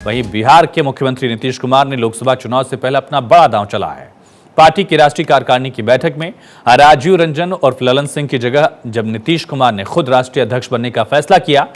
वहीं बिहार के मुख्यमंत्री नीतीश कुमार ने लोकसभा चुनाव से पहले अपना बड़ा दांव चला है। पार्टी की राष्ट्रीय कार्यकारिणी की बैठक में राजीव रंजन और ललन सिंह की जगह जब नीतीश कुमार ने खुद राष्ट्रीय अध्यक्ष बनने का फैसला किया,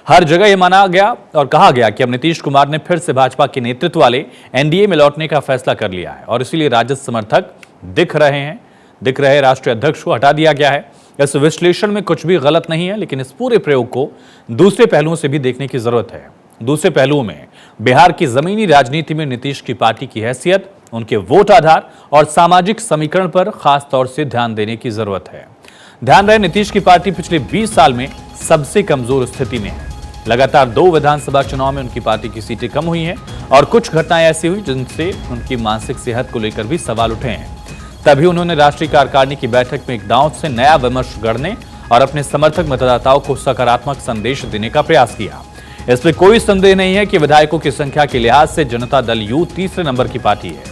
हर जगह यह माना गया और कहा गया कि अब नीतीश कुमार ने फिर से भाजपा के नेतृत्व वाले एनडीए में लौटने का फैसला कर लिया है और इसीलिए राजद समर्थक दिख रहे राष्ट्रीय अध्यक्ष को हटा दिया गया है। इस विश्लेषण में कुछ भी गलत नहीं है, लेकिन इस पूरे प्रयोग को दूसरे पहलुओं से भी देखने की जरूरत है। दूसरे पहलुओं में बिहार की जमीनी राजनीति में नीतीश की पार्टी की हैसियत, उनके वोट आधार और सामाजिक समीकरण पर खास तौर से ध्यान देने की जरूरत है। ध्यान रहे, नीतीश की पार्टी पिछले 20 साल में सबसे कमजोर स्थिति में है। लगातार 2 विधानसभा चुनाव में उनकी पार्टी की सीटें कम हुई हैं और कुछ घटनाएं ऐसी हुई जिनसे उनकी मानसिक सेहत को लेकर भी सवाल उठे हैं। तभी उन्होंने राष्ट्रीय कार्यकारिणी की बैठक में एक दांव से नया विमर्श गढ़ने और अपने समर्थक मतदाताओं को सकारात्मक संदेश देने का प्रयास किया। इसमें कोई संदेह नहीं है कि विधायकों की संख्या के लिहाज से जनता दल यू तीसरे नंबर की पार्टी है,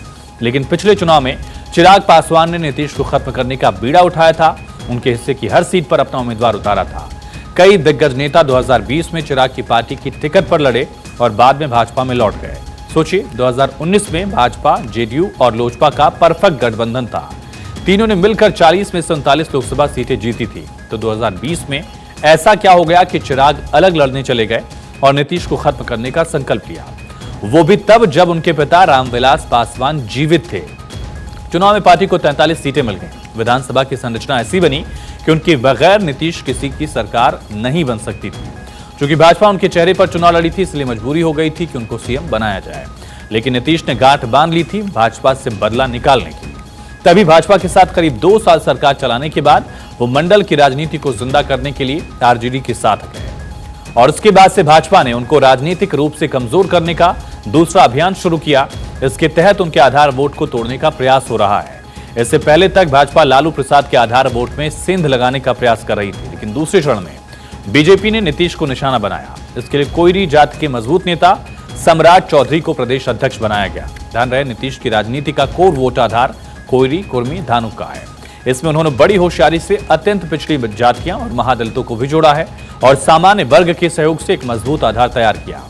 लेकिन पिछले चुनाव में चिराग पासवान ने नीतीश को खत्म करने का बीड़ा उठाया था। उनके हिस्से की हर सीट पर अपना उम्मीदवार उतारा था। कई दिग्गज नेता 2020 में चिराग की पार्टी की टिकट पर लड़े और बाद में भाजपा में लौट गए। सोचिए, 2019 में भाजपा, जेडीयू और लोजपा का परफेक्ट गठबंधन था। तीनों ने मिलकर 40 में से 39 लोकसभा सीटें जीती थी। तो 2020 में ऐसा क्या हो गया कि चिराग अलग लड़ने चले गए और नीतीश को खत्म करने का संकल्प लिया, वो भी तब जब उनके पिता रामविलास पासवान जीवित थे। चुनाव में पार्टी को 43 सीटें मिल गईं। विधानसभा की संरचना ऐसी बनी कि उनके बगैर नीतीश किसी की सरकार नहीं बन सकती थी। चूंकि भाजपा उनके चेहरे पर चुनाव लड़ी थी, इसलिए मजबूरी हो गई थी कि उनको सीएम बनाया जाए। लेकिन नीतीश ने गांठ बांध ली थी भाजपा से बदला निकालने की। तभी भाजपा के साथ करीब 2 साल सरकार चलाने के बाद वो मंडल की राजनीति को जिंदा करने के लिए आरजेडी के साथ गए और उसके बाद से भाजपा ने उनको राजनीतिक रूप से कमजोर करने का दूसरा अभियान शुरू किया। इसके तहत उनके आधार वोट को तोड़ने का प्रयास हो रहा है। इससे पहले तक भाजपा लालू प्रसाद के आधार वोट में सेंध लगाने का प्रयास कर रही थी, लेकिन दूसरे चरण में बीजेपी ने नीतीश को निशाना बनाया। इसके लिए कोयरी जाति के मजबूत नेता सम्राट चौधरी को प्रदेश अध्यक्ष बनाया गया। ध्यान रहे, नीतीश की राजनीति का कोर वोट आधार कोयरी, कुर्मी, धानुक का है। इसमें उन्होंने बड़ी होशियारी से अत्यंत पिछड़ी जातियां और महादलितों को भी जोड़ा है और सामान्य वर्ग के सहयोग से एक मजबूत आधार तैयार किया।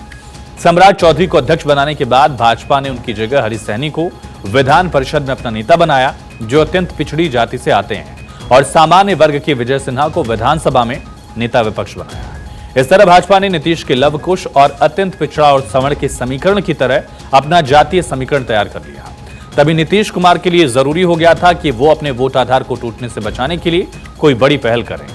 सम्राट चौधरी को अध्यक्ष बनाने के बाद भाजपा ने उनकी जगह हरि सहनी को विधान परिषद में अपना नेता बनाया, जो अत्यंत पिछड़ी जाति से आते हैं, और सामान्य वर्ग के विजय सिन्हा को विधानसभा में नेता विपक्ष बनाया। इस तरह भाजपा ने नीतीश के लव कुश और अत्यंत पिछड़ा और सवर्ण के समीकरण की तरह अपना जातीय समीकरण तैयार कर लिया। तभी नीतीश कुमार के लिए जरूरी हो गया था कि वो अपने वोट आधार को टूटने से बचाने के लिए कोई बड़ी पहल करें।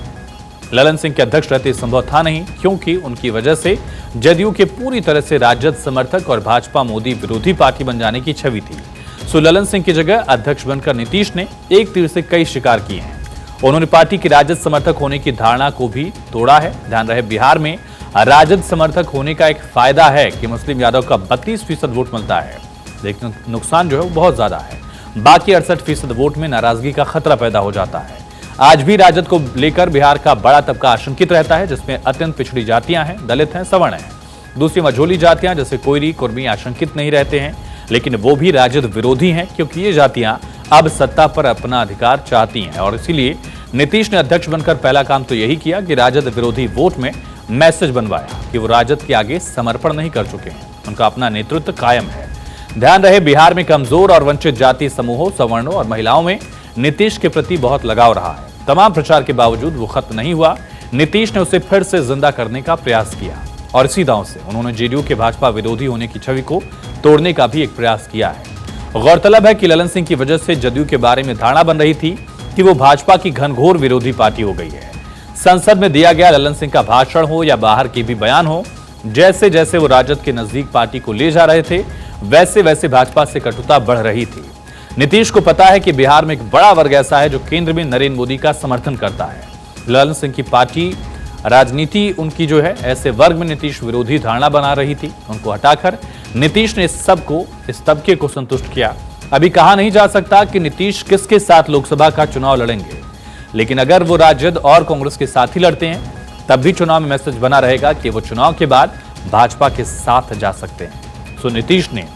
ललन सिंह के अध्यक्ष रहते संभव था नहीं, क्योंकि उनकी वजह से जदयू के पूरी तरह से राजद समर्थक और भाजपा मोदी विरोधी पार्टी बन जाने की छवि थी। सो ललन सिंह की जगह अध्यक्ष बनकर नीतीश ने एक तीर से कई शिकार किए हैं। उन्होंने पार्टी की राजद समर्थक होने की धारणा को भी तोड़ा है। ध्यान रहे, बिहार में राजद समर्थक होने का एक फायदा है कि मुस्लिम यादव का 32% वोट मिलता है, लेकिन नुकसान जो है वो बहुत ज्यादा है। बाकी 68% वोट में नाराजगी का खतरा पैदा हो जाता है। आज भी राजद को लेकर बिहार का बड़ा तबका आशंकित रहता है, जिसमें अत्यंत पिछड़ी जातियां हैं, दलित हैं, सवर्ण हैं। दूसरी मझोली जातियां जैसे कोयरी, कुर्मी आशंकित नहीं रहते हैं, लेकिन वो भी राजद विरोधी हैं, क्योंकि ये जातियां अब सत्ता पर अपना अधिकार चाहती हैं। और इसीलिए नीतीश ने अध्यक्ष बनकर पहला काम तो यही किया कि राजद विरोधी वोट में मैसेज बनवाया कि वो राजद के आगे समर्पण नहीं कर चुके हैं, उनका अपना नेतृत्व कायम है। ध्यान रहे, बिहार में कमजोर और वंचित जाति समूहों, सवर्णों और महिलाओं में नीतीश के प्रति बहुत लगाव रहा है। तमाम प्रचार के बावजूद वो खत्म नहीं हुआ। नीतीश ने उसे फिर से जिंदा करने का प्रयास किया और इसी दांव से उन्होंने जेडीयू के भाजपा विरोधी होने की छवि को तोड़ने का भी एक प्रयास किया है। गौरतलब है कि ललन सिंह की वजह से जदयू के बारे में धारणा बन रही थी कि वो भाजपा की घनघोर विरोधी पार्टी हो गई है। संसद में दिया गया ललन सिंह का भाषण हो या बाहर के भी बयान हो, जैसे जैसे वो राजद के नजदीक पार्टी को ले जा रहे थे, वैसे वैसे भाजपा से कटुता बढ़ रही थी। नीतीश को पता है कि बिहार में एक बड़ा वर्ग ऐसा है जो केंद्र में नरेंद्र मोदी का समर्थन करता है। ललन सिंह की पार्टी राजनीति उनकी जो है ऐसे वर्ग में नीतीश विरोधी धारणा बना रही थी। उनको हटाकर नीतीश ने इस तबके को संतुष्ट किया। अभी कहा नहीं जा सकता कि नीतीश किसके साथ लोकसभा का चुनाव लड़ेंगे, लेकिन अगर वो राजद और कांग्रेस के साथ ही लड़ते हैं, तब भी चुनाव में मैसेज बना रहेगा कि वो चुनाव के बाद भाजपा के साथ जा सकते हैं। सो नीतीश ने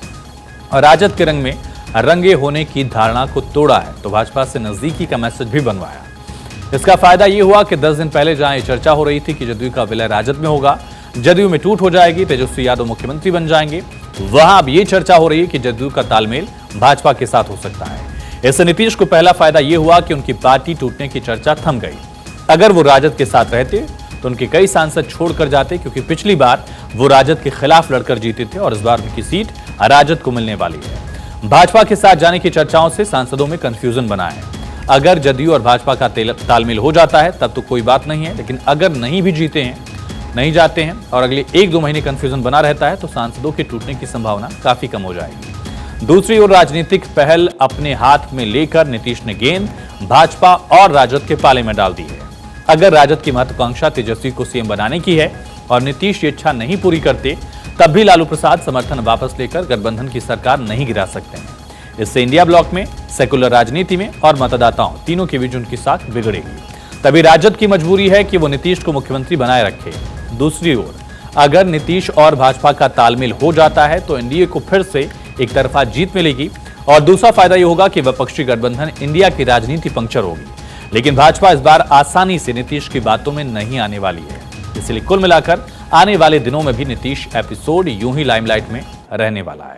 राजद के रंग में रंगे होने की धारणा को तोड़ा है, तो भाजपा से नजदीकी का मैसेज भी बनवाया। इसका फायदा ये हुआ कि 10 दिन पहले जहां ये चर्चा हो रही थी कि जदयू का विलय राजद में होगा, जदयू में टूट हो जाएगी, तेजस्वी यादव मुख्यमंत्री बन जाएंगे, वहां अब ये चर्चा हो रही है कि जदयू का तालमेल भाजपा के साथ हो सकता है। इससे नीतीश को पहला फायदा यह हुआ कि उनकी पार्टी टूटने की चर्चा थम गई। अगर वो राजद के साथ रहते तो उनके कई सांसद छोड़कर जाते, क्योंकि पिछली बार वो राजद के खिलाफ लड़कर जीते थे और इस बार उनकी सीट राजद को मिलने वाली है। भाजपा के साथ जाने की चर्चाओं से सांसदों में कंफ्यूजन बना है। अगर जदयू और भाजपा का तालमेल हो जाता है तब तो कोई बात नहीं है, लेकिन अगर नहीं भी जीते हैं, नहीं जाते हैं और अगले 1-2 महीने कंफ्यूजन बना रहता है तो सांसदों के टूटने की संभावना काफी कम हो जाएगी। दूसरी ओर राजनीतिक पहल अपने हाथ में लेकर नीतीश ने गेंद भाजपा और राजद के पाले में डाल दी है। अगर राजद की महत्वाकांक्षा तेजस्वी को सीएम बनाने की है और नीतीश ये इच्छा नहीं पूरी करते, तब भी लालू प्रसाद समर्थन वापस लेकर गठबंधन की सरकार नहीं गिरा सकते हैं। इससे इंडिया ब्लॉक में, सेकुलर राजनीति में और मतदाताओं तीनों के बीच उनकी साख बिगड़ेगी। तभी राजद की मजबूरी है कि वो नीतीश को मुख्यमंत्री बनाए रखे। दूसरी ओर अगर नीतीश और भाजपा का तालमेल हो जाता है तो एनडीए को फिर से एक तरफा जीत मिलेगी और दूसरा फायदा यह होगा कि विपक्षी गठबंधन इंडिया की राजनीति पंक्चर होगी। लेकिन भाजपा इस बार आसानी से नीतीश की बातों में नहीं आने वाली है। इसलिए कुल मिलाकर आने वाले दिनों में भी नीतीश एपिसोड यूं ही लाइमलाइट में रहने वाला है।